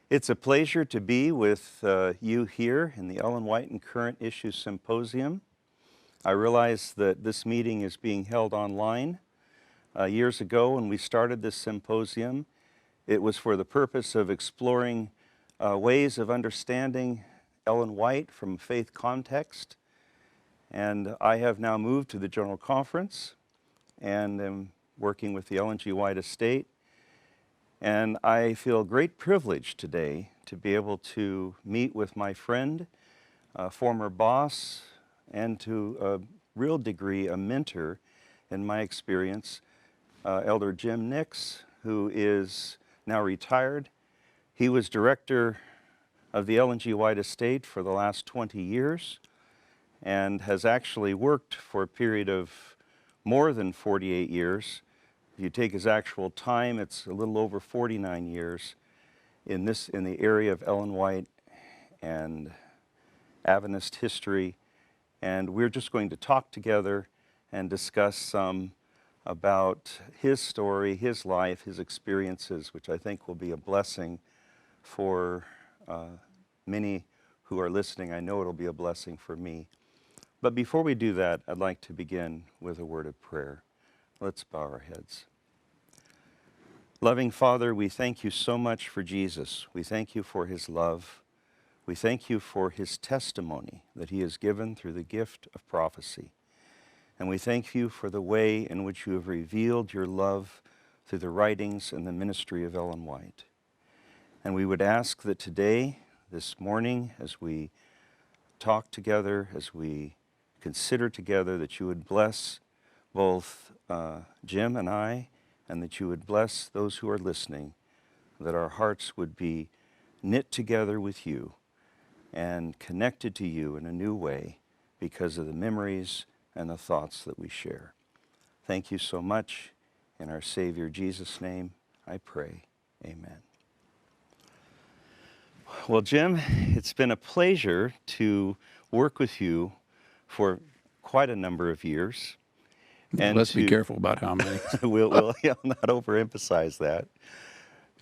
It's a pleasure to be with you here in the Ellen White and Current Issues Symposium. I realize that this meeting is being held online. Years ago when we started this symposium, it was for the purpose of exploring ways of understanding Ellen White from a faith context. And I have now moved to the General Conference and am working with the Ellen G. White Estate. And I feel great privilege today to be able to meet with my friend, former boss, and to a real degree a mentor in my experience, Elder Jim Nix, who is now retired. He was director of the Ellen G. White Estate for the last 20 years and has actually worked for a period of more than 48 years. If you take his actual time, it's a little over 49 years in the area of Ellen White and Adventist history. And we're just going to talk together and discuss some about his story, his life, his experiences, which I think will be a blessing for many who are listening. I know it'll be a blessing for me. But before we do that, I'd like to begin with a word of prayer. Let's bow our heads. Loving Father, we thank you so much for Jesus. We thank you for his love. We thank you for his testimony that he has given through the gift of prophecy. And we thank you for the way in which you have revealed your love through the writings and the ministry of Ellen White. And we would ask that today, this morning, as we talk together, as we consider together, that you would bless both Jim and I, and that you would bless those who are listening, that our hearts would be knit together with you and connected to you in a new way because of the memories and the thoughts that we share. Thank you so much. In our Savior Jesus' name, I pray. Amen. Well, Jim, it's been a pleasure to work with you for quite a number of years. And let's be careful about how many. we'll not overemphasize that.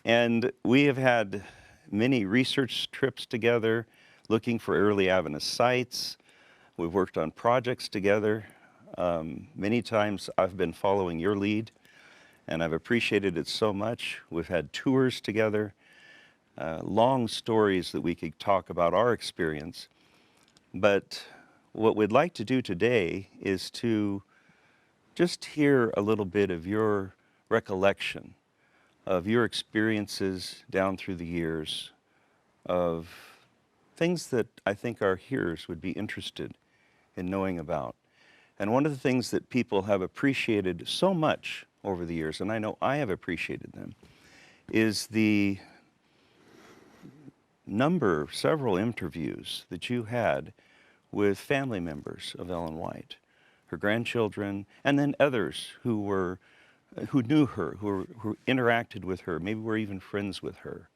And we have had many research trips together, looking for early Adventist sites. We've worked on projects together. Many times I've been following your lead, and I've appreciated it so much. We've had tours together, long stories that we could talk about our experience. But what we'd like to do today is to just hear a little bit of your recollection of your experiences down through the years, of things that I think our hearers would be interested in knowing about. And one of the things that people have appreciated so much over the years, and I know I have appreciated them, is the several interviews that you had with family members of Ellen White, her grandchildren, and then others who knew her, who interacted with her, maybe were even friends with her.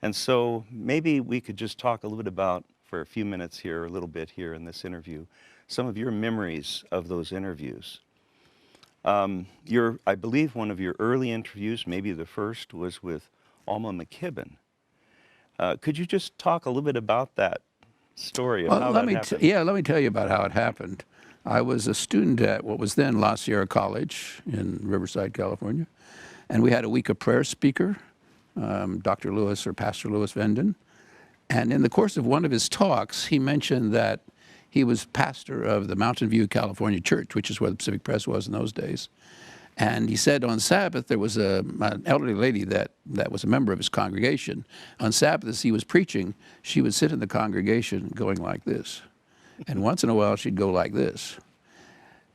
And so maybe we could just talk a little bit about, for a few minutes here, a little bit here in this interview, some of your memories of those interviews. I believe one of your early interviews, maybe the first, was with Alma McKibben. Could you just talk a little bit about that story of how that happened? Let me tell you about how it happened. I was a student at what was then La Sierra College in Riverside, California, and we had a week of prayer speaker, Dr. Lewis or Pastor Lewis Venden. And in the course of one of his talks, he mentioned that he was pastor of the Mountain View, California Church, which is where the Pacific Press was in those days. And he said on Sabbath, there was an elderly lady that was a member of his congregation. On Sabbath, as he was preaching, she would sit in the congregation going like this. And once in a while, she'd go like this.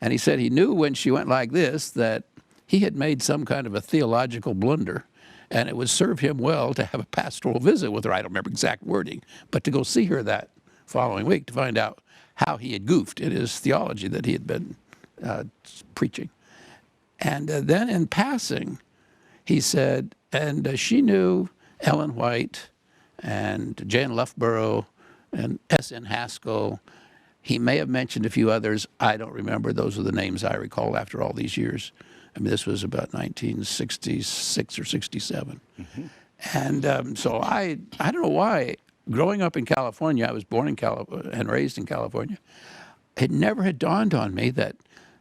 And he said he knew when she went like this that he had made some kind of a theological blunder, and it would serve him well to have a pastoral visit with her. I don't remember exact wording, but to go see her that following week to find out how he had goofed in his theology that he had been preaching. And then in passing, he said, and she knew Ellen White and Jan Loughborough and S.N. Haskell. He may have mentioned a few others. I don't remember. Those are the names I recall after all these years. I mean, this was about 1966 or 67. Mm-hmm. And so I don't know why, growing up in California, I was born in California and raised in California, it never had dawned on me that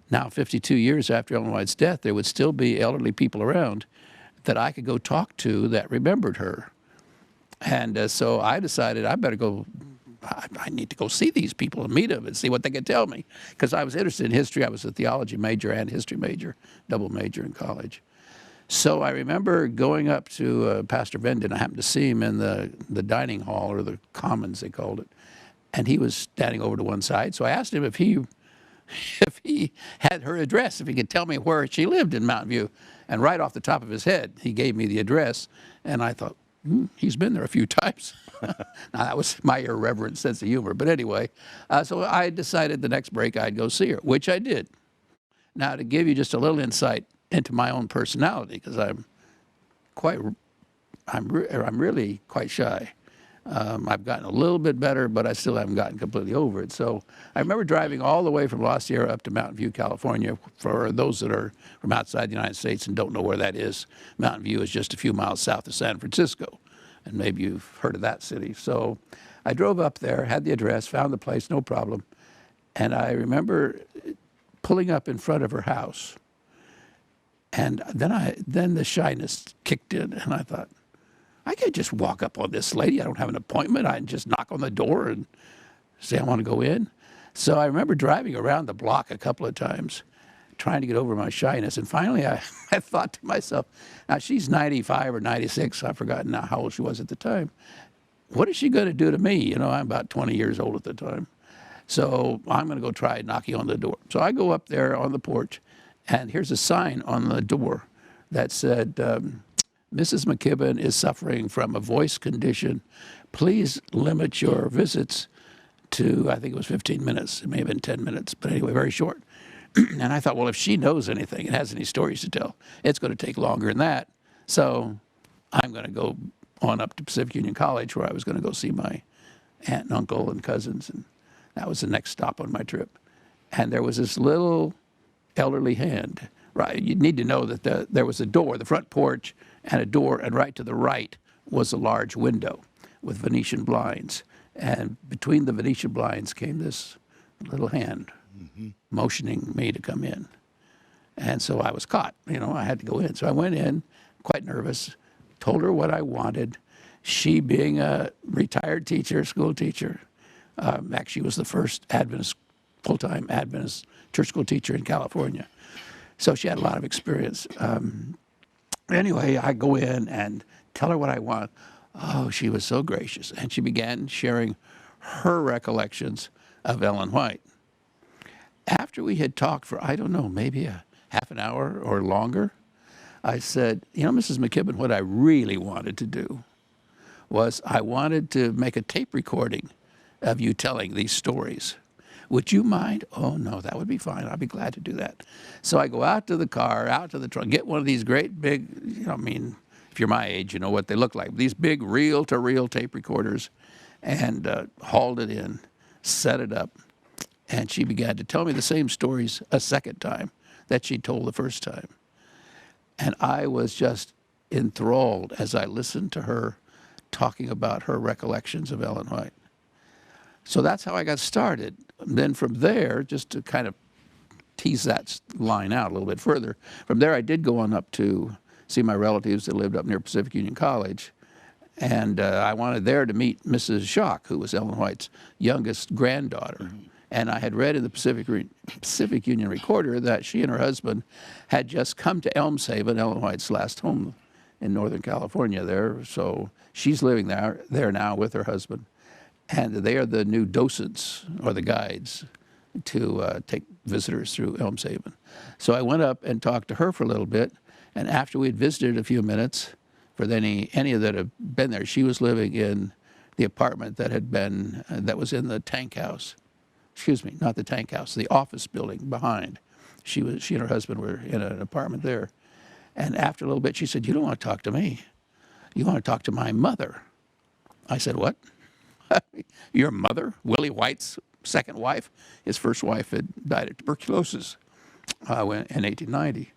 now 52 years after Ellen White's death, there would still be elderly people around that I could go talk to that remembered her. And so I decided I better go, I need to go see these people and meet them and see what they could tell me. Because I was interested in history. I was a theology major and history major, double major in college. So I remember going up to Pastor Venden. I happened to see him in the dining hall, or the commons they called it. And he was standing over to one side. So I asked him if he had her address, if he could tell me where she lived in Mountain View. And right off the top of his head, he gave me the address. And I thought, he's been there a few times. Now, that was my irreverent sense of humor. But anyway, so I decided the next break I'd go see her, which I did. Now, to give you just a little insight into my own personality, because I'm really quite shy. I've gotten a little bit better, but I still haven't gotten completely over it. So I remember driving all the way from La Sierra up to Mountain View, California. For those that are from outside the United States and don't know where that is, Mountain View is just a few miles south of San Francisco. And maybe you've heard of that city. So I drove up there, had the address, found the place, no problem. And I remember pulling up in front of her house. And then the shyness kicked in, and I thought, I can't just walk up on this lady. I don't have an appointment. I can just knock on the door and say I want to go in. So I remember driving around the block a couple of times, trying to get over my shyness. And finally, I thought to myself, now she's 95 or 96. I've forgotten now how old she was at the time. What is she going to do to me? You know, I'm about 20 years old at the time. So I'm going to go try knocking on the door. So I go up there on the porch, and here's a sign on the door that said, Mrs. McKibben is suffering from a voice condition. Please limit your visits to, I think it was 15 minutes. It may have been 10 minutes, but anyway, very short. And I thought, well, if she knows anything and has any stories to tell, it's going to take longer than that. So I'm going to go on up to Pacific Union College, where I was going to go see my aunt and uncle and cousins. And that was the next stop on my trip. And there was this little elderly hand. Right, you need to know that there was a door, the front porch, and a door, and right to the right was a large window with Venetian blinds. And between the Venetian blinds came this little hand motioning me to come in. And so I was caught, you know, I had to go in. So I went in, quite nervous, told her what I wanted. She, being a retired teacher, school teacher, actually was the first Adventist, full-time Adventist church school teacher in California. So she had a lot of experience. Anyway, I go in and tell her what I want. Oh, she was so gracious. And she began sharing her recollections of Ellen White. After we had talked for, I don't know, maybe a half an hour or longer, I said, you know, Mrs. McKibben, what I really wanted to do was I wanted to make a tape recording of you telling these stories. Would you mind? Oh, no, that would be fine. I'd be glad to do that. So I go out to the car, out to the truck, get one of these great big, you know, I mean, if you're my age, you know what they look like. These big reel-to-reel tape recorders, and hauled it in, set it up, and she began to tell me the same stories a second time that she told the first time. And I was just enthralled as I listened to her talking about her recollections of Ellen White. So that's how I got started. Then from there, just to kind of tease that line out a little bit further, from there I did go on up to see my relatives that lived up near Pacific Union College. And I wanted there to meet Mrs. Schock, who was Ellen White's youngest granddaughter. And I had read in the Pacific Union Recorder that she and her husband had just come to Elmshaven, Ellen White's last home in Northern California there. So she's living there now with her husband. And they are the new docents, or the guides, to take visitors through Elmshaven. So I went up and talked to her for a little bit. And after we'd visited a few minutes, for any that have been there, she was living in the apartment that was in the tank house. Excuse me, not the tank house, the office building behind. She and her husband were in an apartment there. And after a little bit, she said, "You don't want to talk to me. You want to talk to my mother." I said, "What?" "Your mother, Willie White's second wife." His first wife had died of tuberculosis in 1890.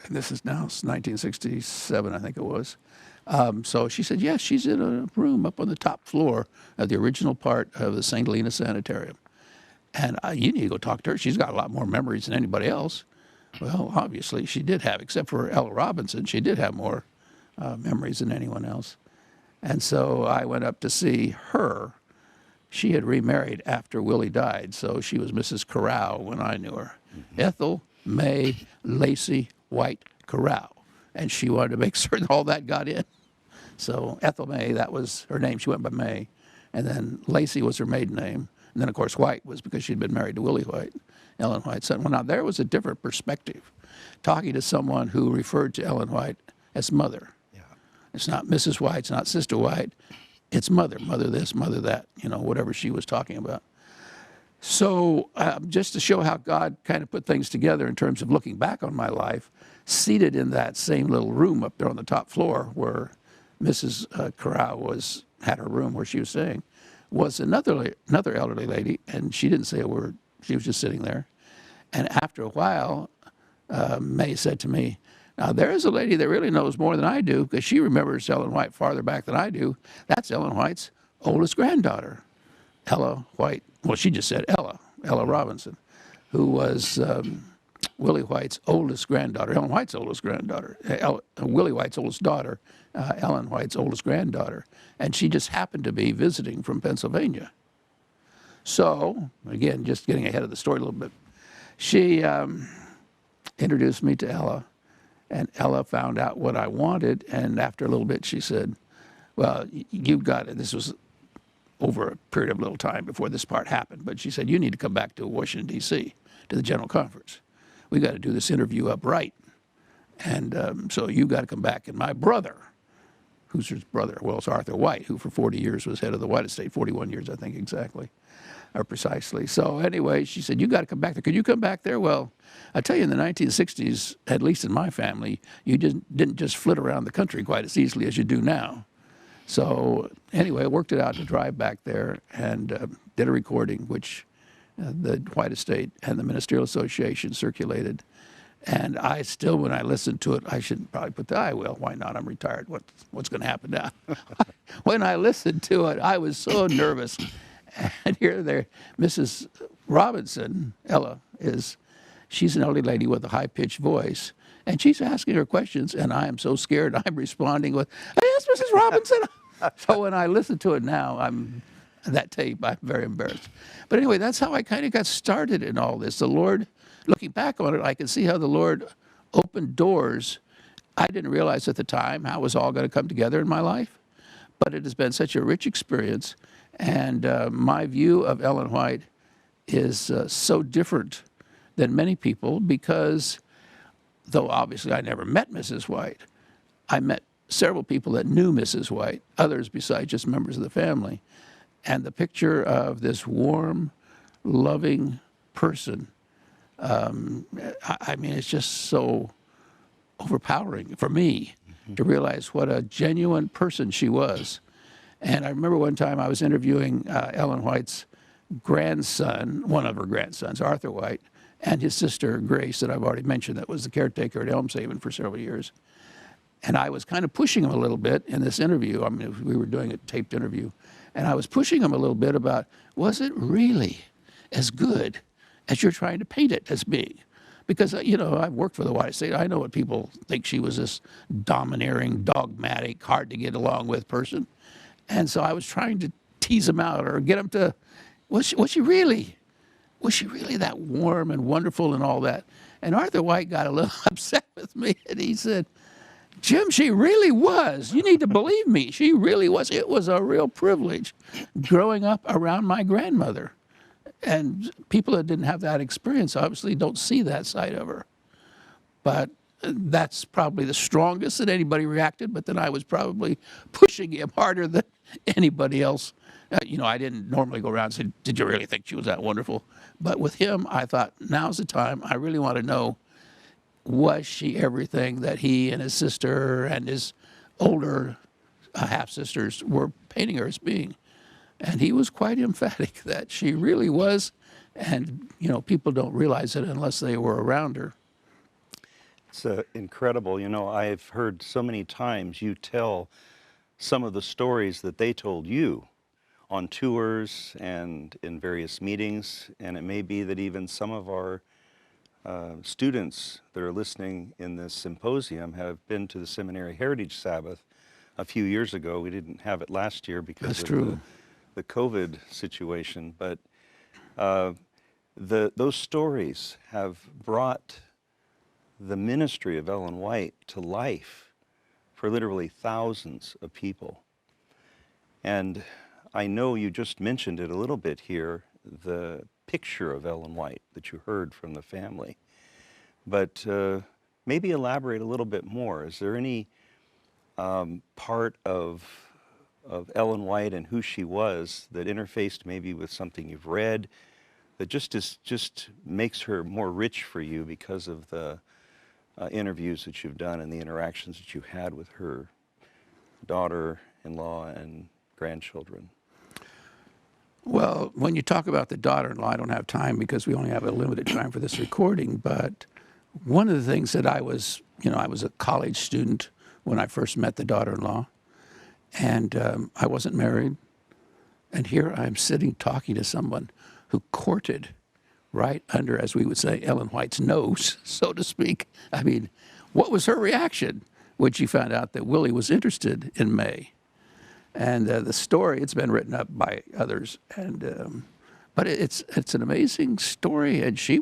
And this is now 1967, I think it was. So she said, yes, she's in a room up on the top floor of the original part of the St. Helena Sanitarium. And you need to go talk to her. She's got a lot more memories than anybody else. Well, obviously she did have, except for Ella Robinson, she did have more memories than anyone else. And so I went up to see her. She had remarried after Willie died, so she was Mrs. Corral when I knew her. Ethel May Lacey White Corral. And she wanted to make certain all that got in. So Ethel May, that was her name. She went by May. And then Lacey was her maiden name. And then, of course, White was because she'd been married to Willie White, Ellen White's son. Well, now, there was a different perspective, talking to someone who referred to Ellen White as mother. Yeah. It's not Mrs. White, it's not Sister White. It's mother, mother this, mother that, whatever she was talking about. So just to show how God kind of put things together in terms of looking back on my life, seated in that same little room up there on the top floor where Mrs. Corral had her room where she was staying, was another elderly lady, and she didn't say a word. She was just sitting there. And after a while, May said to me, now there is a lady that really knows more than I do, because she remembers Ellen White farther back than I do. That's Ellen White's oldest granddaughter, Ella White. Well, she just said Ella Robinson, who was Willie White's oldest granddaughter, Ellen White's oldest granddaughter, Willie White's oldest daughter, Ellen White's oldest granddaughter. And she just happened to be visiting from Pennsylvania. So, again, just getting ahead of the story a little bit, she introduced me to Ella, and Ella found out what I wanted, and after a little bit she said, well, you've got it. This was over a period of little time before this part happened, but she said, you need to come back to Washington, D.C., to the General Conference. We got to do this interview up right. And so you got to come back. And my brother, who's his brother? Well, it's Arthur White, who for 40 years was head of the White Estate, 41 years, I think, exactly, or precisely. So anyway, she said, you got to come back there. Could you come back there? Well, I tell you, in the 1960s, at least in my family, you didn't just flit around the country quite as easily as you do now. So anyway, I worked it out to drive back there and did a recording, which the White Estate and the Ministerial Association circulated. And I still, when I listened to it, I should probably put I will. Why not? I'm retired. What's going to happen now? When I listened to it, I was so nervous. And here, Mrs. Robinson, Ella, she's an elderly lady with a high-pitched voice. And she's asking her questions, and I am so scared. I'm responding with, yes, Mrs. Robinson. So when I listen to it now, I'm very embarrassed. But anyway, that's how I kind of got started in all this. The Lord, looking back on it, I can see how the Lord opened doors. I didn't realize at the time how it was all going to come together in my life, but it has been such a rich experience. And my view of Ellen White is so different than many people because, though obviously I never met Mrs. White, I met several people that knew Mrs. White, others besides just members of the family. And the picture of this warm, loving person, I mean, it's just so overpowering for me to realize what a genuine person she was. And I remember one time I was interviewing Ellen White's grandson, one of her grandsons, Arthur White, and his sister, Grace, that I've already mentioned, that was the caretaker at Elmshaven for several years. And I was kind of pushing him a little bit in this interview. I mean, we were doing a taped interview. And I was pushing him a little bit about, was it really as good as you're trying to paint it as being? Because, I've worked for the White Estate. I know what people think she was, this domineering, dogmatic, hard to get along with person. And so I was trying to tease him out or get him to, was she really that warm and wonderful and all that? And Arthur White got a little upset with me, and he said, Jim, she really was. You need to believe me. She really was. It was a real privilege growing up around my grandmother. And people that didn't have that experience obviously don't see that side of her. But that's probably the strongest that anybody reacted, but then I was probably pushing him harder than anybody else. I didn't normally go around and say, did you really think she was that wonderful? But with him, I thought, now's the time. I really want to know, was she everything that he and his sister and his older half-sisters were painting her as being? And he was quite emphatic that she really was, and people don't realize it unless they were around her. It's incredible. You know, I've heard so many times you tell some of the stories that they told you on tours and in various meetings, and it may be that even some of our students that are listening in this symposium have been to the Seminary Heritage Sabbath a few years ago. We didn't have it last year because That's of true. the COVID situation, but those stories have brought the ministry of Ellen White to life for literally thousands of people. And I know you just mentioned it a little bit here, the picture of Ellen White that you heard from the family. But maybe elaborate a little bit more. Is there any part of Ellen White and who she was that interfaced maybe with something you've read that just makes her more rich for you because of the interviews that you've done and the interactions that you had with her daughter-in-law and grandchildren? Well, when you talk about the daughter-in-law, I don't have time because we only have a limited time for this recording, but one of the things that I was a college student when I first met the daughter-in-law, and I wasn't married, and here I'm sitting talking to someone who courted right under, as we would say, Ellen White's nose, so to speak. I mean, what was her reaction when she found out that Willie was interested in May? And the story, it's been written up by others, and but it's an amazing story, and she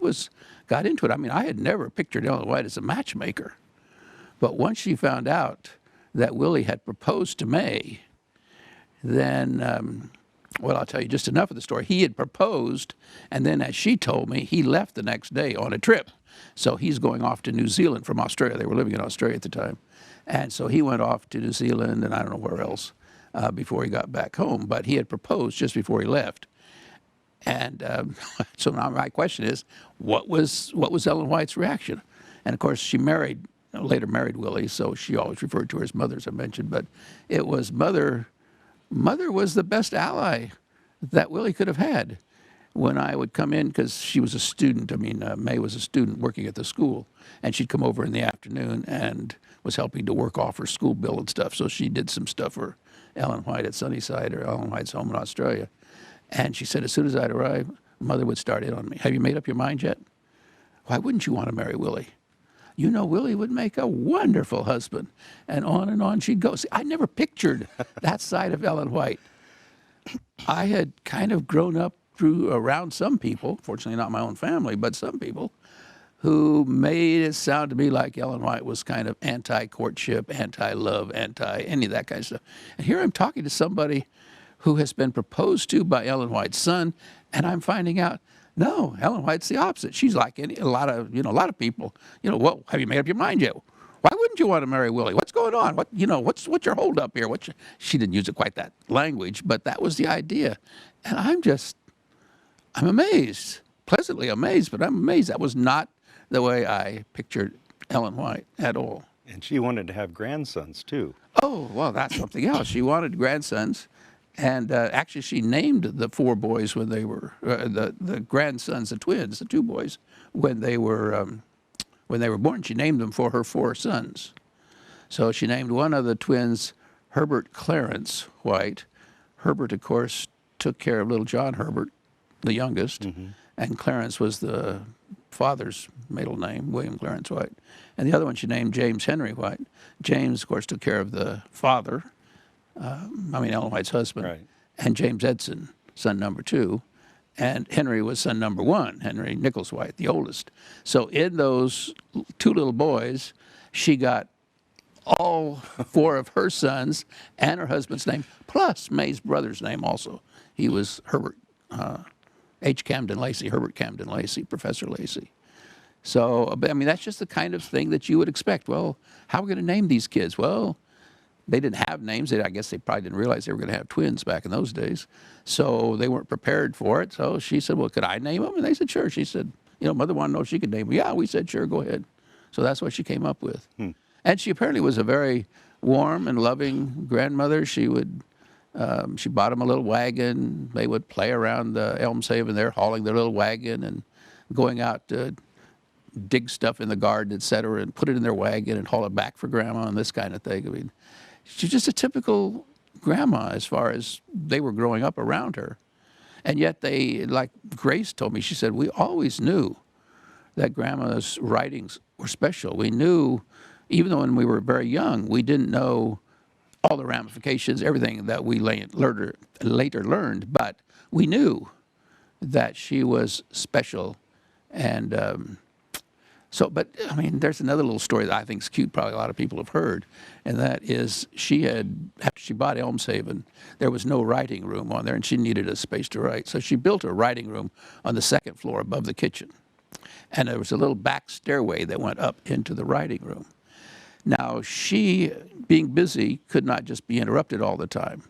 got into it. I mean, I had never pictured Ellen White as a matchmaker, but once she found out that Willie had proposed to May, then, well, I'll tell you just enough of the story. He had proposed, and then as she told me, he left the next day on a trip. So he's going off to New Zealand from Australia. They were living in Australia at the time. And so he went off to New Zealand, and I don't know where else, before he got back home. But he had proposed just before he left. And so now my question is, what was Ellen White's reaction? And of course, she later married Willie, so she always referred to her as mother, as I mentioned. But it was mother was the best ally that Willie could have had. When I would come in, because she was a student, May was a student working at the school, and she'd come over in the afternoon and was helping to work off her school bill and stuff. So she did some stuff for Ellen White at Sunnyside, or Ellen White's home in Australia. And she said, as soon as I'd arrive, Mother would start in on me. Have you made up your mind yet? Why wouldn't you want to marry Willie? You know, Willie would make a wonderful husband. And on she'd go. See, I never pictured that side of Ellen White. I had kind of grown up around some people, fortunately not my own family, but some people, who made it sound to me like Ellen White was kind of anti-courtship, anti-love, anti-any of that kind of stuff. And here I'm talking to somebody who has been proposed to by Ellen White's son, and I'm finding out, no, Ellen White's the opposite. She's like a lot of people. Well, have you made up your mind yet? Why wouldn't you want to marry Willie? What's going on? What's your hold up here? She didn't use it quite that language, but that was the idea. And I'm amazed, pleasantly amazed, but I'm amazed. That was not the way I pictured Ellen White at all. And she wanted to have grandsons too. Oh, well, that's something else. She wanted grandsons. And actually, she named the four boys when they were, the grandsons, the twins, the two boys, when they were born. She named them for her four sons. So she named one of the twins Herbert Clarence White. Herbert, of course, took care of little John Herbert, the youngest, and Clarence was the father's middle name, William Clarence White. And the other one she named James Henry White. James, of course, took care of the father, Ellen White's husband, Right. and James Edson, son number 2. And Henry was son number 1, Henry Nichols White, the oldest. So in those two little boys, she got all 4 of her sons and her husband's name, plus May's brother's name also. He was Herbert H. Camden Lacey, Herbert Camden Lacey, Professor Lacey. So, that's just the kind of thing that you would expect. Well, how are we going to name these kids? Well, they didn't have names. I guess they probably didn't realize they were going to have twins back in those days. So they weren't prepared for it. So she said, well, could I name them? And they said, sure. She said, Mother wanted to know if she could name them. Yeah, we said, sure, go ahead. So that's what she came up with. And she apparently was a very warm and loving grandmother. She bought them a little wagon. They would play around the Elmshaven there, hauling their little wagon and going out dig stuff in the garden, et cetera, and put it in their wagon and haul it back for Grandma and this kind of thing. I mean, she's just a typical grandma as far as they were growing up around her. And yet they, like Grace told me, she said, we always knew that Grandma's writings were special. We knew, even though when we were very young, we didn't know all the ramifications, everything that we later learned, but we knew that she was special. And but I mean, there's another little story that I think is cute, probably a lot of people have heard, and that is after she bought Elmshaven, there was no writing room on there, and she needed a space to write. So she built a writing room on the second floor above the kitchen. And there was a little back stairway that went up into the writing room. Now, she, being busy, could not just be interrupted all the time.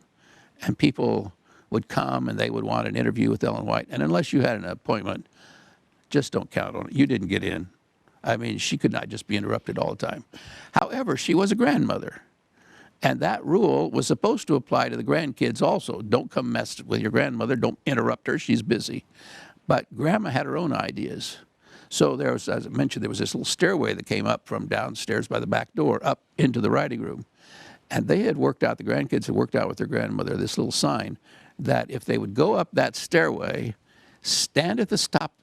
And people would come and they would want an interview with Ellen White. And unless you had an appointment, just don't count on it. You didn't get in. I mean, she could not just be interrupted all the time. However, she was a grandmother. And that rule was supposed to apply to the grandkids also. Don't come mess with your grandmother. Don't interrupt her. She's busy. But Grandma had her own ideas. So there was, as I mentioned, there was this little stairway that came up from downstairs by the back door up into the writing room. And they had worked out, the grandkids had worked out with their grandmother, this little sign that if they would go up that stairway, stand at the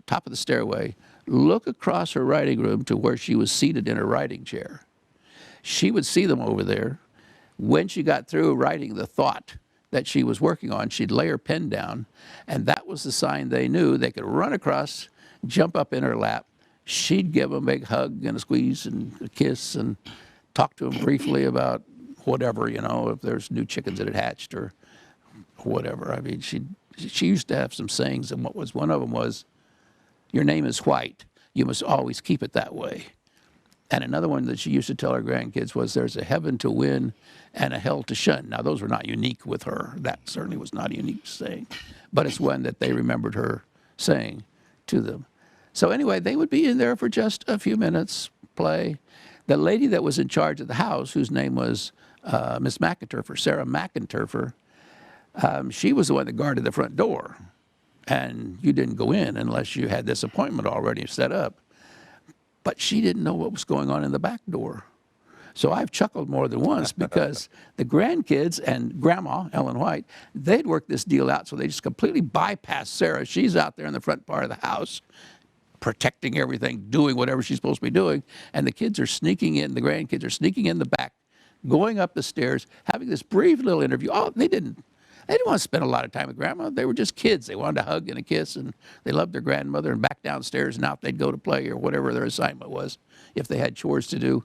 top of the stairway, look across her writing room to where she was seated in her writing chair. She would see them over there. When she got through writing the thought that she was working on, she'd lay her pen down, and that was the sign they knew. They could run across, jump up in her lap. She'd give them a big hug and a squeeze and a kiss and talk to them briefly about whatever, you know, if there's new chickens that had hatched or whatever. I mean, she used to have some sayings, and one of them was, your name is White. You must always keep it that way. And another one that she used to tell her grandkids was, there's a heaven to win and a hell to shun. Now, those were not unique with her. That certainly was not a unique saying. But it's one that they remembered her saying to them. So anyway, they would be in there for just a few minutes, play. The lady that was in charge of the house, whose name was Miss McInturfer, Sarah McInturfer, she was the one that guarded the front door. And you didn't go in unless you had this appointment already set up. But she didn't know what was going on in the back door. So I've chuckled more than once because the grandkids and Grandma, Ellen White, they'd worked this deal out, so they just completely bypassed Sarah. She's out there in the front part of the house, protecting everything, doing whatever she's supposed to be doing. And the kids are sneaking in, the grandkids are sneaking in the back, going up the stairs, having this brief little interview. Oh, they didn't want to spend a lot of time with Grandma. They were just kids. They wanted a hug and a kiss, and they loved their grandmother, and back downstairs and out they'd go to play or whatever their assignment was if they had chores to do.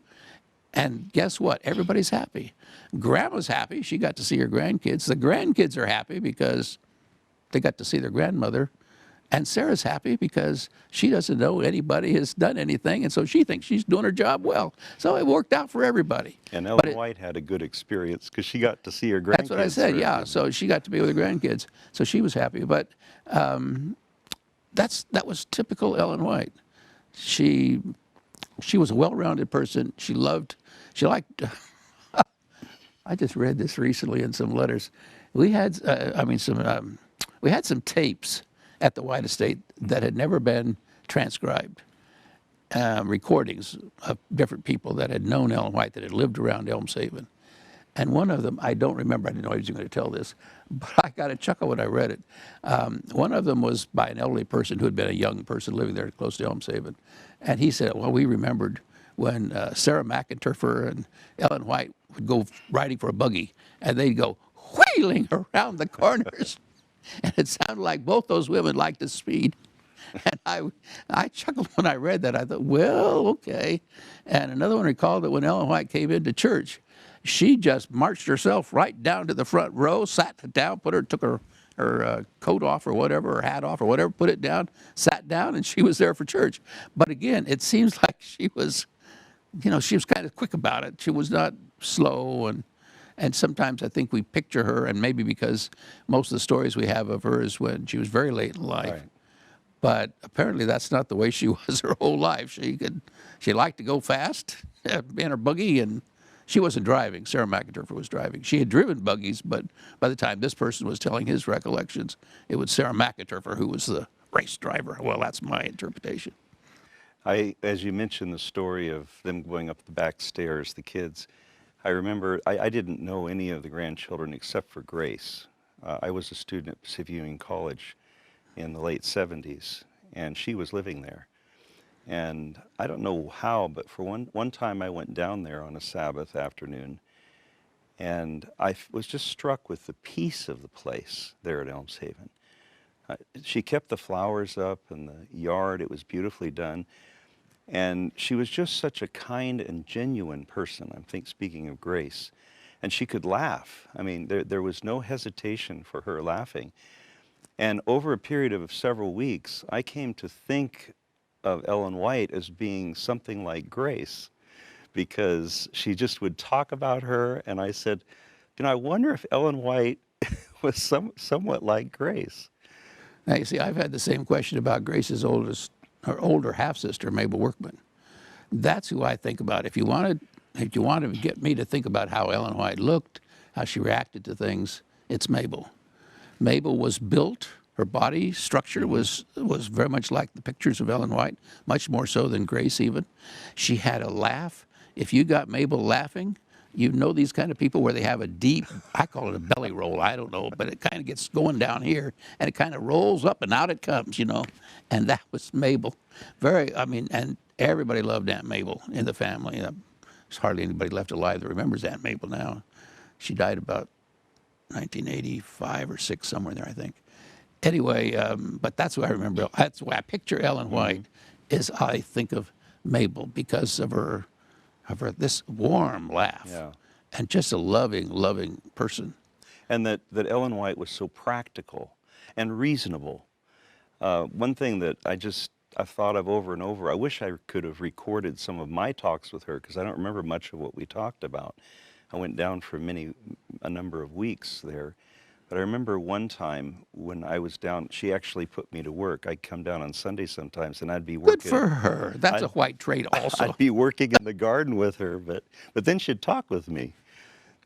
And guess what? Everybody's happy. Grandma's happy. She got to see her grandkids. The grandkids are happy because they got to see their grandmother. And Sarah's happy because she doesn't know anybody has done anything, and so she thinks she's doing her job well. So it worked out for everybody. And Ellen White had a good experience because she got to see her grandkids. That's what I said, yeah. So she got to be with her grandkids. So she was happy. But that was typical Ellen White. She was a well-rounded person. She liked, I just read this recently in some letters. We had some tapes at the White Estate that had never been transcribed, recordings of different people that had known Ellen White, that had lived around Elmshaven. And one of them, I don't remember, I didn't know I was going to tell this, but I got a chuckle when I read it. One of them was by an elderly person who had been a young person living there close to Elmshaven. And he said, well, we remembered when Sarah McInturfer and Ellen White would go riding for a buggy, and they'd go wheeling around the corners. And it sounded like both those women liked the speed. And I chuckled when I read that. I thought, well, okay. And another one recalled that when Ellen White came into church, she just marched herself right down to the front row, sat down, took her coat off or whatever, her hat off or whatever, put it down, sat down, and she was there for church. But again, it seems like she was kind of quick about it. She was not slow, and sometimes I think we picture her, and maybe because most of the stories we have of her is when she was very late in life. Right. But apparently that's not the way she was her whole life. She liked to go fast in her buggy, and she wasn't driving. Sarah McInturfer was driving. She had driven buggies, but by the time this person was telling his recollections, it was Sarah McInturfer who was the race driver. Well, that's my interpretation. As you mentioned the story of them going up the back stairs, the kids, I remember I didn't know any of the grandchildren except for Grace. I was a student at Pacific Union College in the late 70s, and she was living there. And I don't know how, but for one time I went down there on a Sabbath afternoon, and was just struck with the peace of the place there at Elms Haven. She kept the flowers up and the yard. It was beautifully done. And she was just such a kind and genuine person, I think, speaking of Grace. And she could laugh. I mean, there was no hesitation for her laughing. And over a period of several weeks, I came to think of Ellen White as being something like Grace, because she just would talk about her. And I said, you know, I wonder if Ellen White was somewhat like Grace. Now, you see, I've had the same question about Grace's her older half-sister, Mabel Workman. That's who I think about. If you wanted to get me to think about how Ellen White looked, how she reacted to things, it's Mabel. Mabel was built, her body structure was very much like the pictures of Ellen White, much more so than Grace even. She had a laugh. If you got Mabel laughing, you know these kind of people where they have a deep, I call it a belly roll, I don't know, but it kind of gets going down here, and it kind of rolls up and out it comes, you know. And that was Mabel. And everybody loved Aunt Mabel in the family. There's hardly anybody left alive that remembers Aunt Mabel now. She died about 1985 or 6, somewhere in there, I think. Anyway, but that's what I remember. That's why I picture Ellen White is I think of Mabel because of her this warm laugh, Yeah. and just a loving, loving person. And that Ellen White was so practical and reasonable. One thing that I've thought of over and over, I wish I could have recorded some of my talks with her, because I don't remember much of what we talked about. I went down for a number of weeks there. But I remember one time when I was down, she actually put me to work. I'd come down on Sunday sometimes, and I'd be working. Good for her. That's a white trait also. I'd be working in the garden with her, but then she'd talk with me.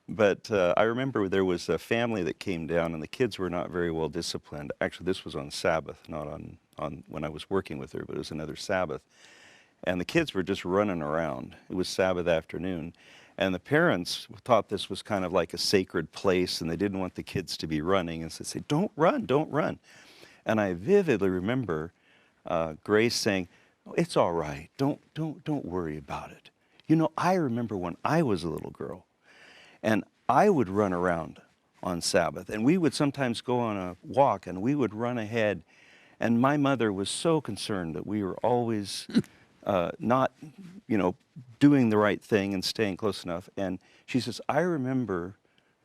But I remember there was a family that came down, and the kids were not very well disciplined. Actually, this was on Sabbath, not on when I was working with her, but it was another Sabbath. And the kids were just running around. It was Sabbath afternoon. And the parents thought this was kind of like a sacred place, and they didn't want the kids to be running, and so they said, don't run, don't run. And I vividly remember Grace saying, oh, it's all right, don't worry about it. You know, I remember when I was a little girl, and I would run around on Sabbath, and we would sometimes go on a walk, and we would run ahead, and my mother was so concerned that we were always not, doing the right thing and staying close enough. And she says, I remember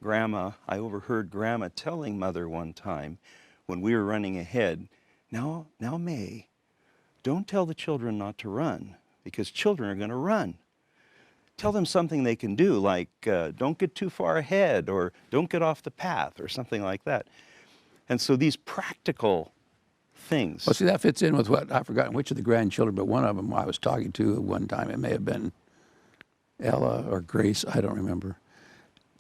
I overheard Grandma telling Mother one time when we were running ahead, now May, don't tell the children not to run, because children are going to run. Tell them something they can do, like don't get too far ahead, or don't get off the path, or something like that. And so these practical things. Well, see, that fits in with what, I've forgotten which of the grandchildren, but one of them I was talking to one time, it may have been Ella or Grace, I don't remember,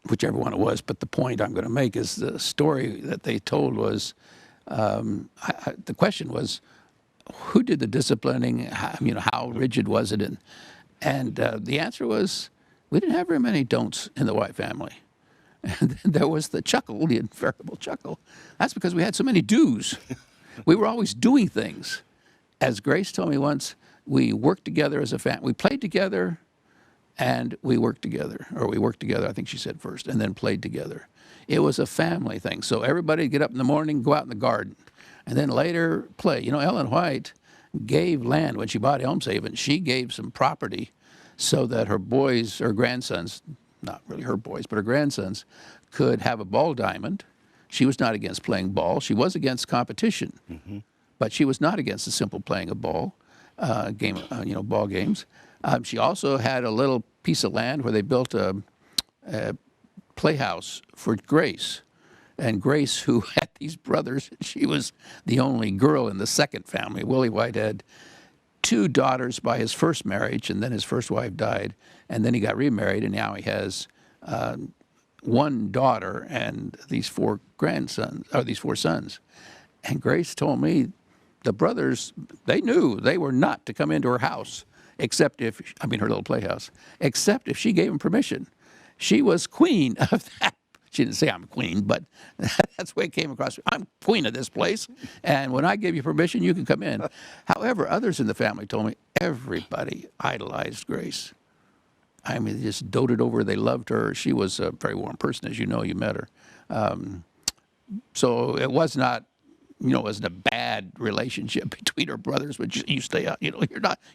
whichever one it was, but the point I'm going to make is the story that they told was, the question was, who did the disciplining, how rigid was it? And the answer was, we didn't have very many don'ts in the White family. And then there was the chuckle, the invariable chuckle. That's because we had so many do's. We were always doing things. As Grace told me once, we worked together as a family. We played together and we worked together. Or we worked together, I think she said first, and then played together. It was a family thing. So everybody would get up in the morning, go out in the garden, and then later play. You know, Ellen White gave land when she bought Elms Haven. She gave some property so that her boys, or grandsons, not really her boys, but her grandsons, could have a ball diamond. She was not against playing ball. She was against competition, but she was not against the simple playing of ball ball games. She also had a little piece of land where they built a playhouse for Grace. And Grace, who had these brothers, she was the only girl in the second family. Willie White had 2 daughters by his first marriage, and then his first wife died, and then he got remarried, and now he has 1 daughter and these 4 sons. And Grace told me the brothers, they knew they were not to come into her house, except if, I mean her little playhouse, except if she gave them permission. She was queen of that. She didn't say I'm queen, but that's the way it came across. I'm queen of this place, and when I give you permission, you can come in. However, others in the family told me everybody idolized Grace. I mean, they just doted over her. They loved her. She was a very warm person, as you know. You met her. So it was not, it wasn't a bad relationship between her brothers, but you stay out. You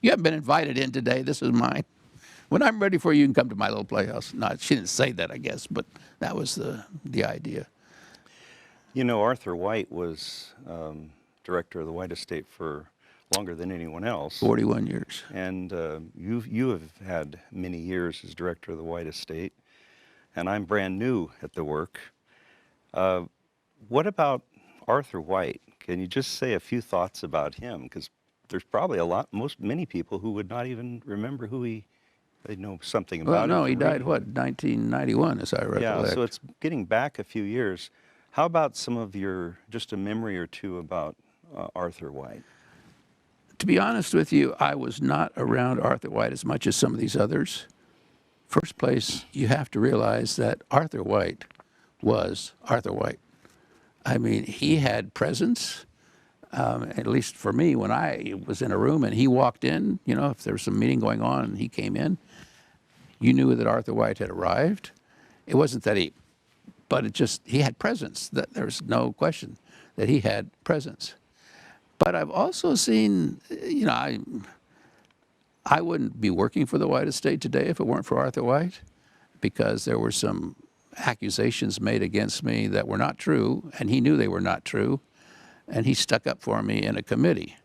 haven't been invited in today. This is mine. When I'm ready for you, you can come to my little playhouse. No, she didn't say that, I guess, but that was the idea. You know, Arthur White was director of the White Estate for longer than anyone else. 41 years. And you have had many years as director of the White Estate, and I'm brand new at the work. What about Arthur White? Can you just say a few thoughts about him? Because there's probably many people who would not even remember they know something about him. Well, no, he died, 1991, as I recollect. Yeah, so it's getting back a few years. How about just a memory or two about Arthur White? To be honest with you, I was not around Arthur White as much as some of these others. First place, you have to realize that Arthur White was Arthur White. I mean, he had presence, at least for me, when I was in a room and he walked in, if there was some meeting going on and he came in, you knew that Arthur White had arrived. It wasn't that he had presence. There's no question that he had presence. But I've also seen, I wouldn't be working for the White Estate today if it weren't for Arthur White, because there were some accusations made against me that were not true, and he knew they were not true, and he stuck up for me in a committee.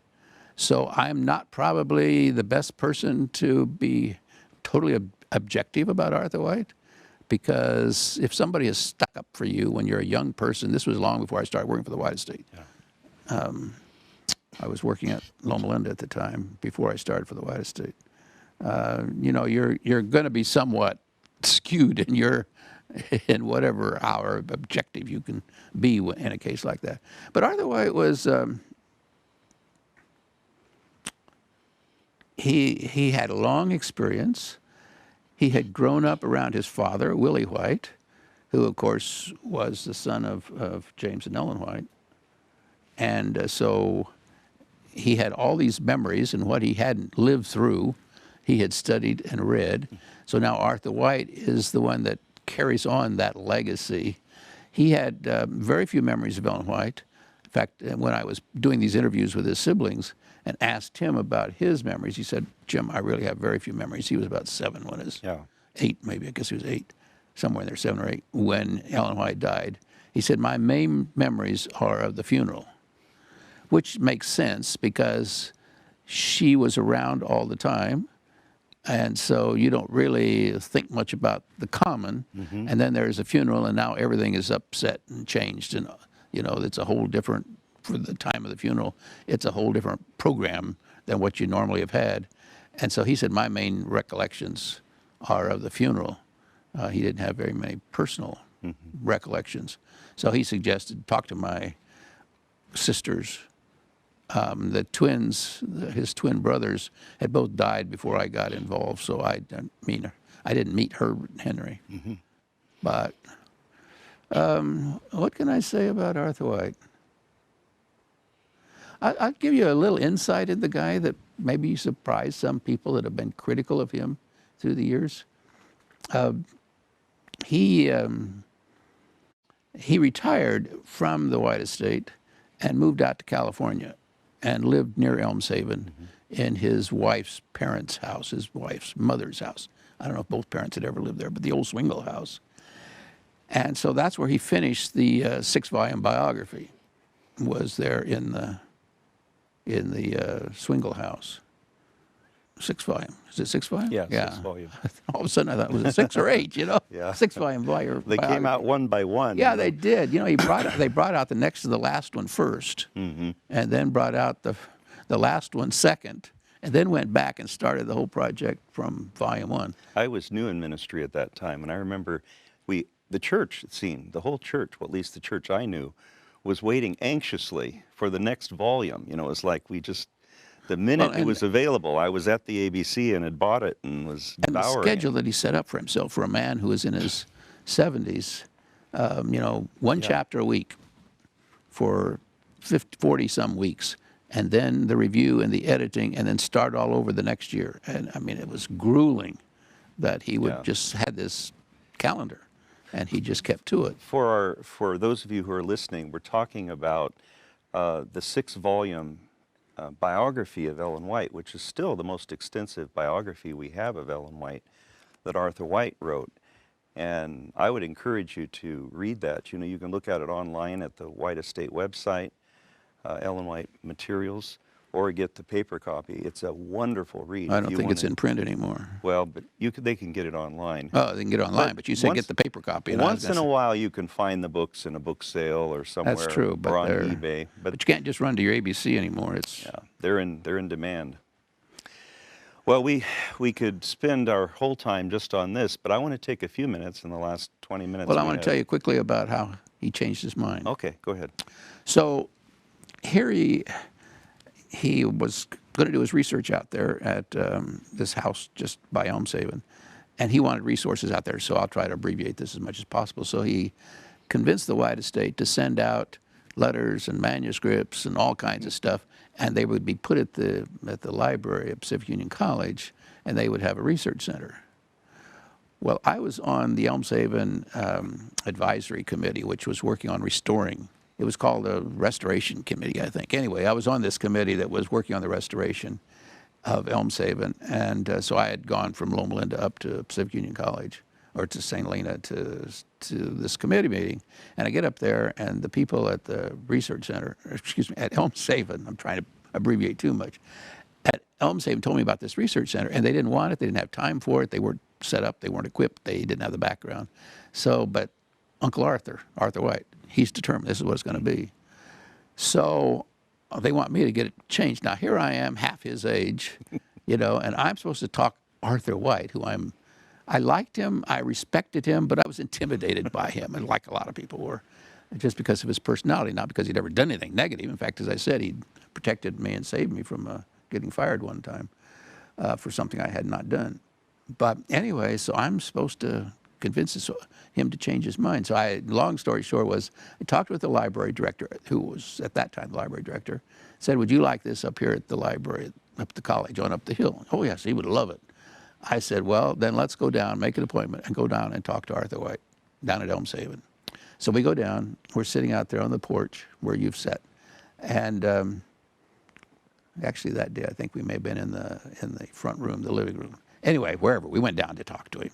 So I'm not probably the best person to be totally objective about Arthur White, because if somebody is stuck up for you when you're a young person, this was long before I started working for the White Estate. Yeah. I was working at Loma Linda at the time before I started for the White Estate. You're going to be somewhat skewed in whatever our objective you can be in a case like that. But Arthur White was he had a long experience. He had grown up around his father, Willie White, who of course was the son of James and Ellen White, and so he had all these memories, and what he hadn't lived through, he had studied and read. So now Arthur White is the one that carries on that legacy. He had very few memories of Ellen White. In fact, when I was doing these interviews with his siblings and asked him about his memories, he said, "Jim, I really have very few memories." He was about 7 when his 8, maybe, I guess he was 8, somewhere in there, 7 or 8, when Ellen White died. He said, "My main memories are of the funeral," which makes sense because she was around all the time. And so you don't really think much about the common. Mm-hmm. And then there's a funeral, and now everything is upset and changed. And, it's a whole different, for the time of the funeral, it's a whole different program than what you normally have had. And so he said, my main recollections are of the funeral. He didn't have very many personal recollections. So he suggested, talk to my sisters. The twins, his twin brothers, had both died before I got involved, so I didn't meet Herbert and Henry. Mm-hmm. But what can I say about Arthur White? I'll give you a little insight in the guy that maybe surprised some people that have been critical of him through the years. He retired from the White Estate and moved out to California and lived near Elms Haven in his wife's parents' house, his wife's mother's house. I don't know if both parents had ever lived there, but the old Swingle house. And so that's where he finished the 6-volume biography, was there in the Swingle house. 6-volume. Is it 6-volume? Yeah, 6-volume. All of a sudden I thought, was it 6 or 8, Yeah. 6-volume biography. They came out one by one. Yeah, they did. They brought out the next to the last one first, and then brought out the last one second, and then went back and started the whole project from volume 1. I was new in ministry at that time, and I remember the church scene, the whole church, well, at least the church I knew, was waiting anxiously for the next volume. You know, it was like the minute Well, it was available, I was at the ABC and had bought it and was and the devouring schedule it. that he set up for himself for a man who was in his 70s, you know, one Yeah. chapter a week for 40 some weeks, and then the review and the editing, and then start all over the next year. And I mean, it was grueling that he would Yeah. just had this calendar, and he just kept to it. For those of you who are listening, we're talking about the 6-volume biography of Ellen White, which is still the most extensive biography we have of Ellen White that Arthur White wrote. And I would encourage you to read that. You know, you can look at it online at the White Estate website, Ellen White Materials, or get the paper copy. It's a wonderful read. I if don't you think it's wanna- in print anymore. Well, but they can get it online. Oh, they can get it online, but you said once- get the paper copy. And I was Once gonna in a say, while, you can find the books in a book sale or somewhere, that's true, but or on they're, eBay. but you can't just run to your ABC anymore. It's Yeah, they're in demand. Well, we could spend our whole time just on this, but I want to take a few minutes in the last 20 minutes. well, I we want to have. tell you quickly about how he changed his mind. Okay, go ahead. So here he was going to do his research out there at this house just by Elmshaven, and he wanted resources out there. So I'll try to abbreviate this as much as possible. So he convinced the White Estate to send out letters and manuscripts and all kinds of stuff, and they would be put at the library at Pacific Union College, and they would have a research center. Well, I was on the Elmshaven Advisory Committee, which was working on restoring. It was called the Restoration Committee, I think. Anyway, I was on this committee that was working on the restoration of Elmshaven, and so I had gone from Loma Linda up to Pacific Union College, or to St. Helena to this committee meeting, and I get up there, and the people at the research center, at Elmshaven, I'm trying to abbreviate too much, at Elmshaven told me about this research center, and they didn't want it, they didn't have time for it, they weren't set up, they weren't equipped, they didn't have the background. So, but Uncle Arthur White, he's determined this is what it's going to be. So they want me to get it changed. Now here I am, half his age, you know, and I'm supposed to talk Arthur White, I liked him, I respected him, but I was intimidated by him, and like a lot of people were, just because of his personality, not because he'd ever done anything negative. In fact, as I said, he'd protected me and saved me from getting fired one time for something I had not done. But anyway, so I'm supposed to convince him to change his mind. So long story short was, I talked with the library director, who was at that time the library director, said, would you like this up here at the library, up at the college, on up the hill? Oh yes, he would love it. I said, well, then let's go down, make an appointment, and go down and talk to Arthur White down at Elmshaven. So we go down, we're sitting out there on the porch where you've sat. And actually that day, I think we may have been in the front room, the living room. Anyway, wherever, we went down to talk to him.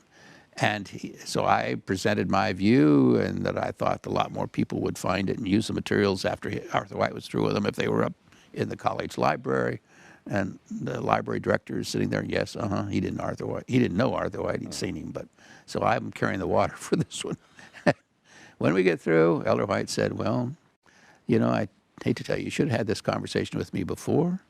And so I presented my view, and that I thought a lot more people would find it and use the materials after Arthur White was through with them if they were up in the college library. And the library director is sitting there, yes, he didn't know Arthur White, he'd seen him, but so I'm carrying the water for this one. When we get through, Elder White said, well, you know, I hate to tell you, you should have had this conversation with me before.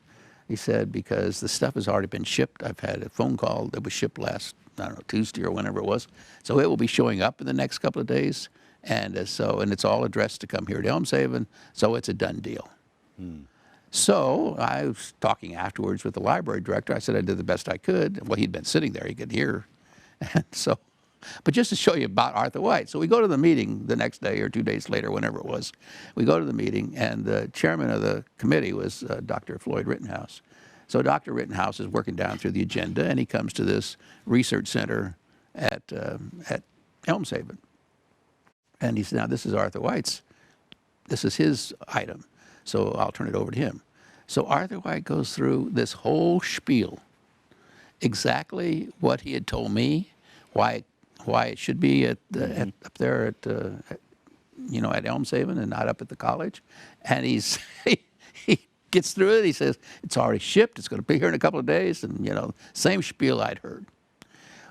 He said, because the stuff has already been shipped. I've had a phone call that was shipped last, I don't know, Tuesday or whenever it was. So it will be showing up in the next couple of days. And and it's all addressed to come here to Elmshaven, so it's a done deal. So I was talking afterwards with the library director. I said I did the best I could. Well, he'd been sitting there, he could hear. And so, but just to show you about Arthur White. So we go to the meeting the next day or 2 days later, whenever it was. We go to the meeting, and the chairman of the committee was Dr. Floyd Rittenhouse. So Dr. Rittenhouse is working down through the agenda, and he comes to this research center at Elmshaven. And he said, now this is Arthur White's, this is his item. So I'll turn it over to him. So Arthur White goes through this whole spiel, exactly what he had told me, why it should be up there at Elmshaven and not up at the college. And he gets through it. He says, it's already shipped. It's going to be here in a couple of days. And, you know, same spiel I'd heard.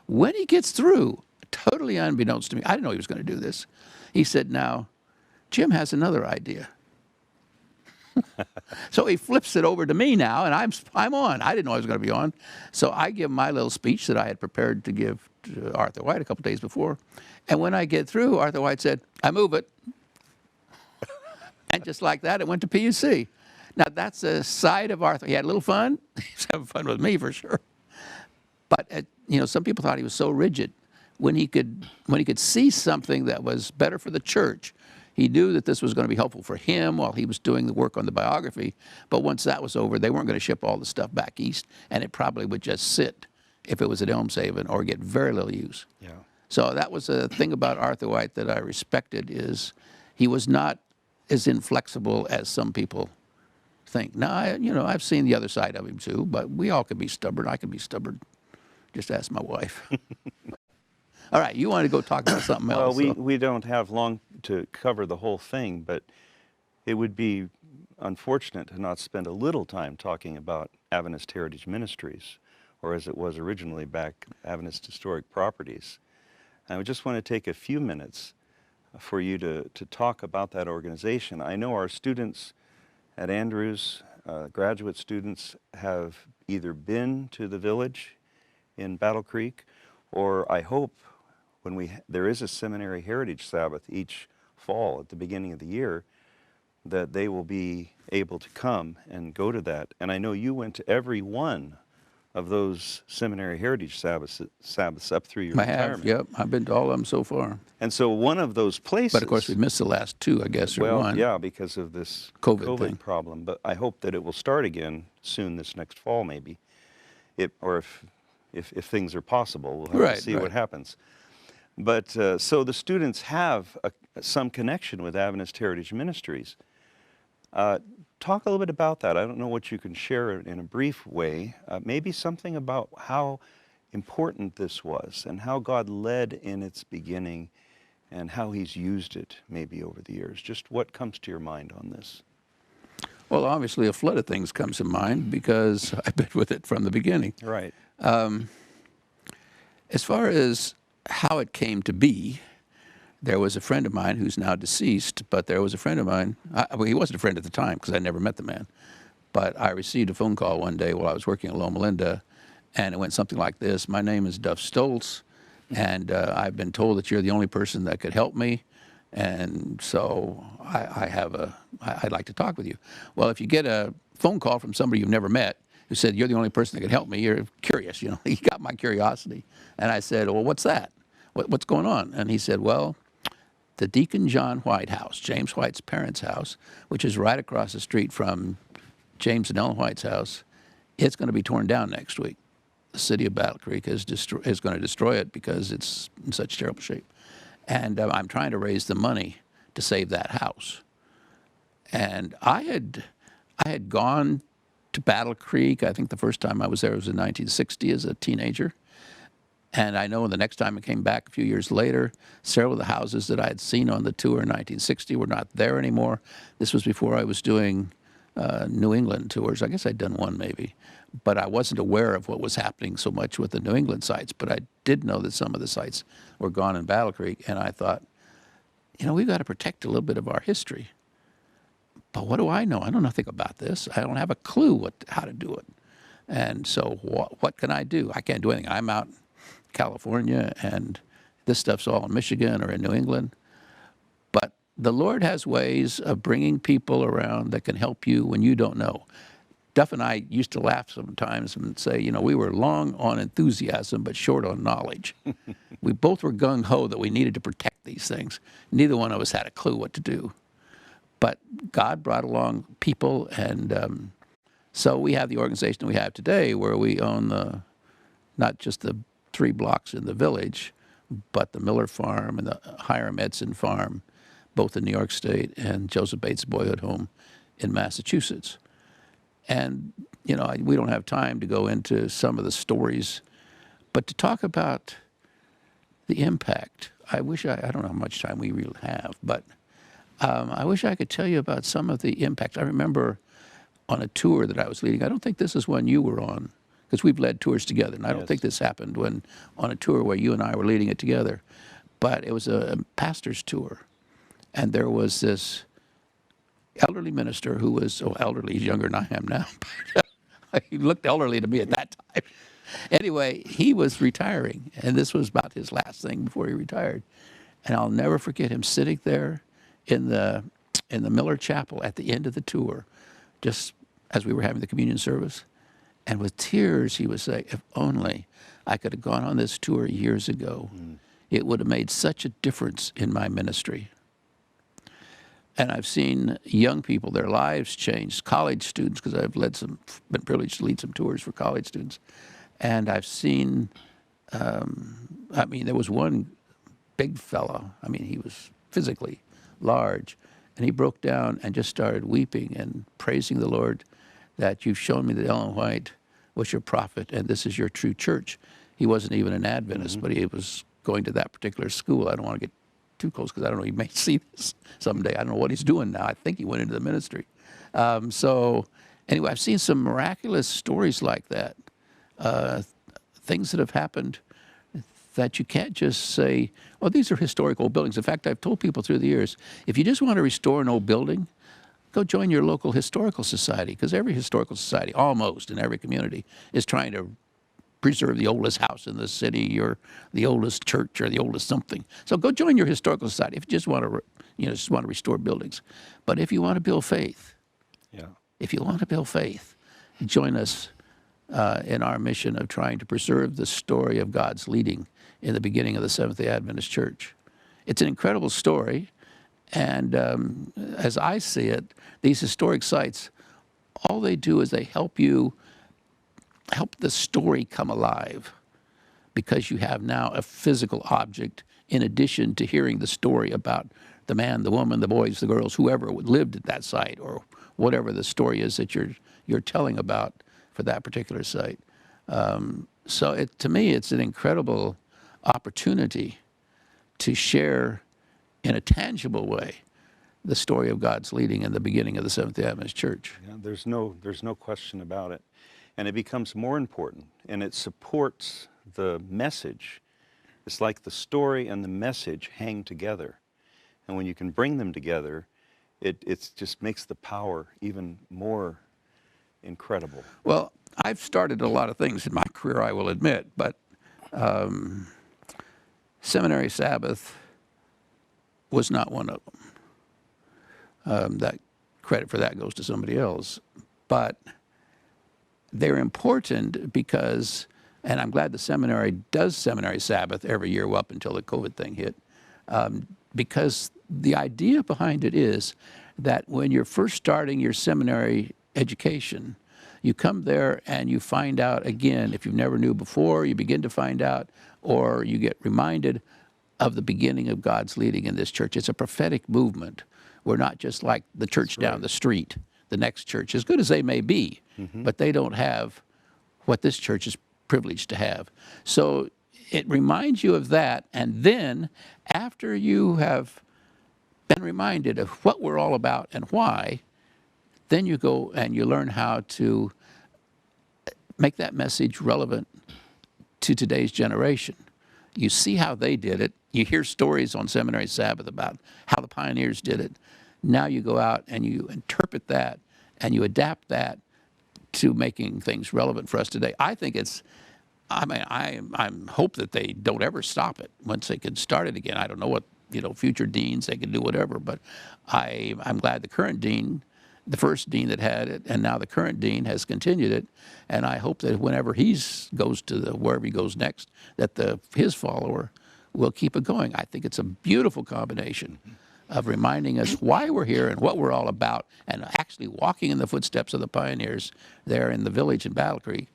When he gets through, totally unbeknownst to me, I didn't know he was going to do this. He said, now, Jim has another idea. So he flips it over to me now, and I'm on. I didn't know I was going to be on. So I give my little speech that I had prepared to give to Arthur White a couple days before. And when I get through, Arthur White said, I move it. And just like that, it went to PUC. Now, that's a side of Arthur. He had a little fun. He was having fun with me, for sure. But, some people thought he was so rigid. When he could see something that was better for the church, he knew that this was going to be helpful for him while he was doing the work on the biography. But once that was over, they weren't going to ship all the stuff back east, and it probably would just sit if it was at Elmshaven or get very little use. Yeah. So that was a thing about Arthur White that I respected, is he was not as inflexible as some people think. Now, I've seen the other side of him too, but we all can be stubborn. I can be stubborn. Just ask my wife. All right, you want to go talk about something else. Well, we don't have long to cover the whole thing, but it would be unfortunate to not spend a little time talking about Adventist Heritage Ministries, or as it was originally back, Adventist Historic Properties. And I just want to take a few minutes for you to talk about that organization. I know our students at Andrews, graduate students, have either been to the village in Battle Creek, or I hope when there is a seminary heritage Sabbath each fall at the beginning of the year, that they will be able to come and go to that. And I know you went to every one of those seminary heritage Sabbaths up through your retirement. Yep. I've been to all of them so far. And so one of those places... But of course we missed the last two, I guess, or one. Well, yeah, because of this COVID problem. But I hope that it will start again soon, this next fall maybe. Or if things are possible, we'll have to see what happens. But so the students have some connection with Adventist Heritage Ministries. Talk a little bit about that. I don't know what you can share in a brief way. Maybe something about how important this was and how God led in its beginning and how He's used it maybe over the years. Just what comes to your mind on this? Well, obviously a flood of things comes to mind because I've been with it from the beginning. Right. As far as how it came to be, there was a friend of mine who's now deceased, but there was a friend of mine. Well, he wasn't a friend at the time because I never met the man. But I received a phone call one day while I was working at Loma Linda, and it went something like this. My name is Duff Stoltz, and I've been told that you're the only person that could help me, and so I'd like to talk with you. Well, if you get a phone call from somebody you've never met who said, you're the only person that could help me, you're curious, He got my curiosity. And I said, well, what's that? What's going on? And he said, well, the Deacon John White house, James White's parents' house, which is right across the street from James and Ellen White's house, it's going to be torn down next week. The city of Battle Creek is going to destroy it because it's in such terrible shape. And I'm trying to raise the money to save that house. And I had gone to Battle Creek. I think the first time I was there was in 1960 as a teenager. And I know the next time I came back a few years later, several of the houses that I had seen on the tour in 1960 were not there anymore. This was before I was doing New England tours. I guess I'd done one maybe. But I wasn't aware of what was happening so much with the New England sites. But I did know that some of the sites were gone in Battle Creek. And I thought, we've got to protect a little bit of our history. But what do I know? I know nothing about this. I don't have a clue how to do it. And so what can I do? I can't do anything. I'm out in California, and this stuff's all in Michigan or in New England. But the Lord has ways of bringing people around that can help you when you don't know. Duff and I used to laugh sometimes and say, we were long on enthusiasm but short on knowledge. We both were gung-ho that we needed to protect these things. Neither one of us had a clue what to do. But God brought along people, and so we have the organization we have today where we own not just the 3 blocks in the village, but the Miller Farm and the Hiram Edson Farm, both in New York State, and Joseph Bates Boyhood Home in Massachusetts. And, we don't have time to go into some of the stories, but to talk about the impact, I don't know how much time we really have, but I wish I could tell you about some of the impact. I remember on a tour that I was leading, I don't think this is one you were on, because we've led tours together, and I don't think this happened on a tour where you and I were leading it together. But it was a pastor's tour, and there was this elderly minister who was, elderly, he's younger than I am now. He looked elderly to me at that time. Anyway, he was retiring, and this was about his last thing before he retired. And I'll never forget him sitting there in the in the Miller Chapel at the end of the tour, just as we were having the communion service. And with tears, he would say, if only I could have gone on this tour years ago, it would have made such a difference in my ministry. And I've seen young people, their lives changed, college students, because I've been privileged to lead some tours for college students. And I've seen, there was one big fellow, he was physically large, and he broke down and just started weeping and praising the Lord that you've shown me that Ellen White was your prophet and this is your true church. He wasn't even an Adventist, but he was going to that particular school. I don't want to get too close because I don't know, he may see this someday. I don't know what he's doing now. I think he went into the ministry. So anyway, I've seen some miraculous stories like that, things that have happened that you can't just say, well, these are historic old buildings. In fact, I've told people through the years, if you just want to restore an old building, go join your local historical society, because every historical society, almost in every community, is trying to preserve the oldest house in the city or the oldest church or the oldest something. So go join your historical society if you just want to restore buildings. But if you want to build faith, join us in our mission of trying to preserve the story of God's leading in the beginning of the Seventh-day Adventist Church. It's an incredible story. And as I see it, these historic sites, all they do is they help the story come alive, because you have now a physical object in addition to hearing the story about the man, the woman, the boys, the girls, whoever lived at that site, or whatever the story is that you're telling about for that particular site. So to me, it's an incredible opportunity to share in a tangible way the story of God's leading in the beginning of the Seventh-day Adventist Church. Yeah, there's no question about it. And it becomes more important, and it supports the message. It's like the story and the message hang together. And when you can bring them together, it just makes the power even more incredible. Well, I've started a lot of things in my career, I will admit, but Seminary Sabbath was not one of them. That credit for that goes to somebody else. But they're important because, and I'm glad the seminary does Seminary Sabbath every year up until the COVID thing hit, because the idea behind it is that when you're first starting your seminary education, you come there and you find out again, if you never knew before, you begin to find out, or you get reminded of the beginning of God's leading in this church. It's a prophetic movement. We're not just like the church down the street, the next church, as good as they may be, but they don't have what this church is privileged to have. So it reminds you of that, and then after you have been reminded of what we're all about and why, then you go and you learn how to make that message relevant to today's generation. You see how they did it. You hear stories on Seminary Sabbath about how the pioneers did it. Now you go out and you interpret that and you adapt that to making things relevant for us today. I think I hope that they don't ever stop it once they can start it again. I don't know what, future deans, they can do whatever, but I'm glad the current dean, the first dean that had it, and now the current dean has continued it. And I hope that whenever he goes to wherever he goes next, that his follower will keep it going. I think it's a beautiful combination of reminding us why we're here and what we're all about, and actually walking in the footsteps of the pioneers there in the village in Battle Creek,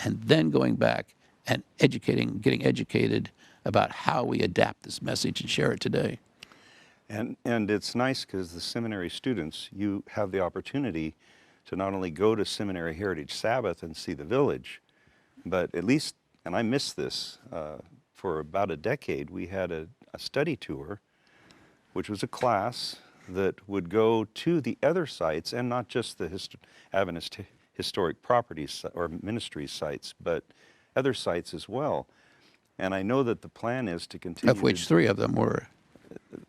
and then going back and getting educated about how we adapt this message and share it today. And it's nice because the seminary students, you have the opportunity to not only go to Seminary Heritage Sabbath and see the village, but at least, and I missed this, for about a decade, we had a study tour, which was a class that would go to the other sites, and not just the Adventist historic properties or ministry sites, but other sites as well. And I know that the plan is to continue. Of which 3 of them were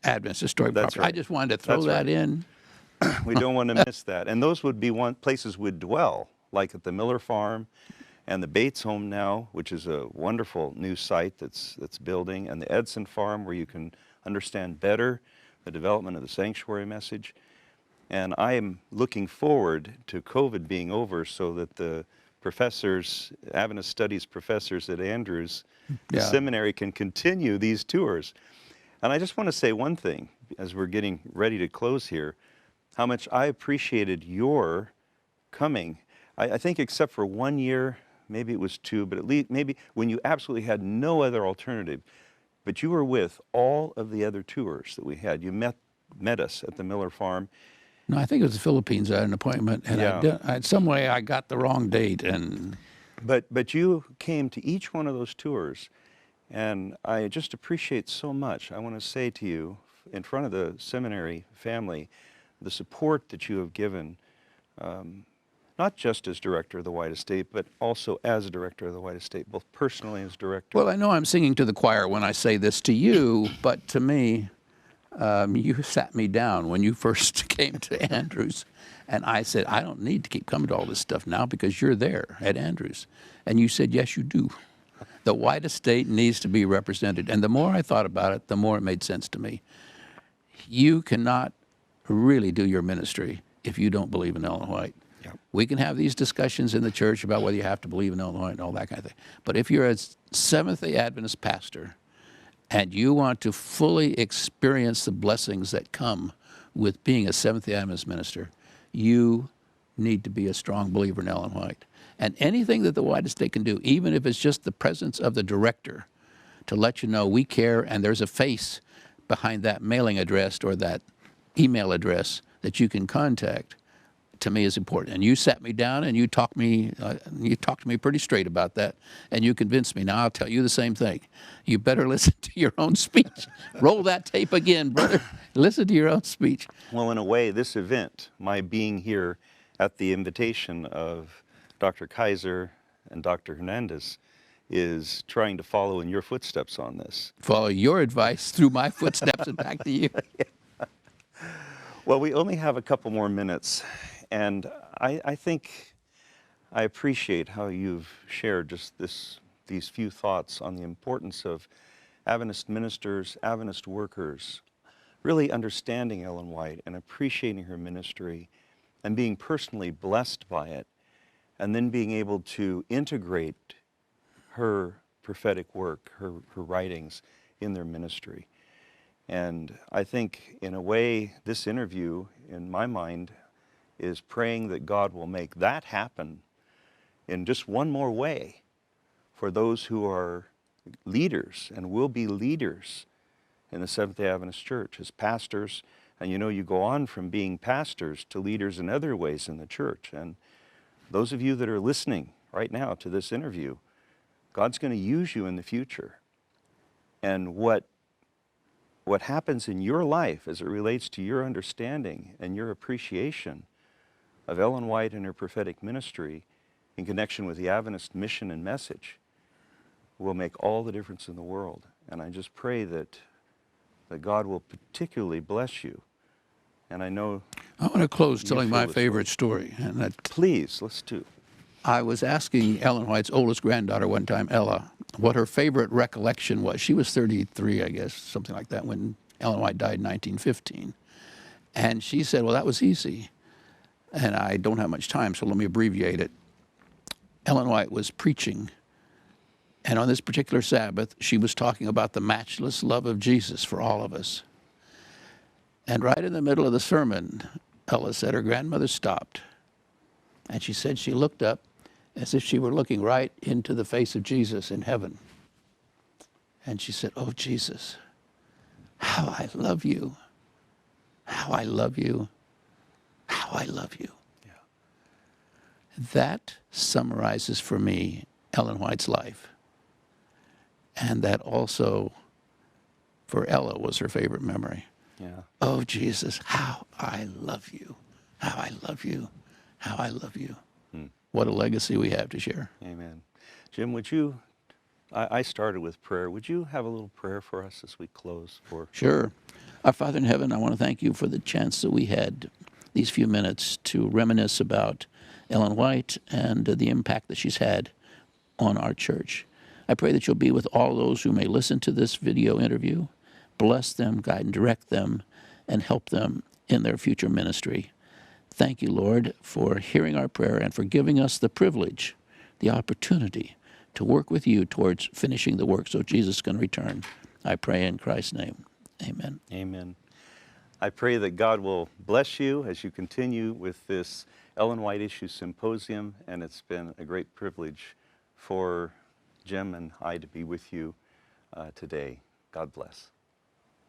Adventist historic property. Right. I just wanted to throw that in. We don't want to miss that. And those would be places we'd dwell, like at the Miller Farm and the Bates Home now, which is a wonderful new site that's building, and the Edson Farm, where you can understand better the development of the sanctuary message. And I am looking forward to COVID being over so that the professors, Adventist Studies professors at Andrews, the Yeah. seminary, can continue these tours. And I just want to say one thing as we're getting ready to close here, how much I appreciated your coming. I think except for 1 year, maybe it was 2, but at least maybe when you absolutely had no other alternative, but you were with all of the other tours that we had. You met us at the Miller Farm. No, I think it was the Philippines. I had an appointment, and Yeah. some way I got the wrong date. And But you came to each one of those tours, and I just appreciate so much. I want to say to you, in front of the seminary family, the support that you have given, not just as director of the White Estate, but also as a director of the White Estate, both personally as director. well, I know I'm singing to the choir when I say this to you, but to me, you sat me down when you first came to Andrews, and I said, I don't need to keep coming to all this stuff now because you're there at Andrews. And you said, yes, you do. The White Estate needs to be represented. And the more I thought about it, the more it made sense to me. You cannot really do your ministry if you don't believe in Ellen White. Yep. We can have these discussions in the church about whether you have to believe in Ellen White and all that kind of thing. But if you're a Seventh-day Adventist pastor and you want to fully experience the blessings that come with being a Seventh-day Adventist minister, you need to be a strong believer in Ellen White. And anything that the White Estate can do, even if it's just the presence of the director, to let you know we care and there's a face behind that mailing address or that email address that you can contact, to me is important. And you sat me down and you talked to me pretty straight about that, and you convinced me. Now I'll tell you the same thing. You better listen to your own speech. Roll that tape again, brother. Listen to your own speech. Well, in a way, this event, my being here at the invitation of Dr. Kaiser and Dr. Hernandez, is trying to follow in your footsteps on this. Follow your advice through my footsteps and back to you. Well, we only have a couple more minutes, and I think I appreciate how you've shared just these few thoughts on the importance of Adventist ministers, Adventist workers, really understanding Ellen White and appreciating her ministry and being personally blessed by it, and then being able to integrate her prophetic work, her writings in their ministry. And I think, in a way, this interview, in my mind, is praying that God will make that happen in just one more way for those who are leaders and will be leaders in the Seventh-day Adventist Church as pastors. And you go on from being pastors to leaders in other ways in the church. And those of you that are listening right now to this interview, God's going to use you in the future. And what happens in your life as it relates to your understanding and your appreciation of Ellen White and her prophetic ministry in connection with the Adventist mission and message will make all the difference in the world. And I just pray that God will particularly bless you. And I know I want to close telling feel my this favorite story. And that Please, let's do. I was asking Ellen White's oldest granddaughter one time, Ella, what her favorite recollection was. She was 33, I guess, something like that, when Ellen White died in 1915. And she said, well, that was easy. And I don't have much time, so let me abbreviate it. Ellen White was preaching, and on this particular Sabbath, she was talking about the matchless love of Jesus for all of us. And right in the middle of the sermon, Ella said her grandmother stopped. And she said she looked up as if she were looking right into the face of Jesus in heaven. And she said, oh, Jesus, how I love you. How I love you. How I love you. Yeah. That summarizes for me Ellen White's life. And that also, for Ella, was her favorite memory. Yeah. Oh, Jesus, how I love you. How I love you. How I love you. What a legacy we have to share. Amen. Jim, would you, I started with prayer. Would you have a little prayer for us as we close? Sure. Our Father in heaven, I want to thank you for the chance that we had these few minutes to reminisce about Ellen White and the impact that she's had on our church. I pray that you'll be with all those who may listen to this video interview. Bless them, guide and direct them, and help them in their future ministry. Thank you, Lord, for hearing our prayer and for giving us the privilege, the opportunity to work with you towards finishing the work so Jesus can return. I pray in Christ's name. Amen. Amen. I pray that God will bless you as you continue with this Ellen White Issue Symposium, and it's been a great privilege for Jim and I to be with you today. God bless.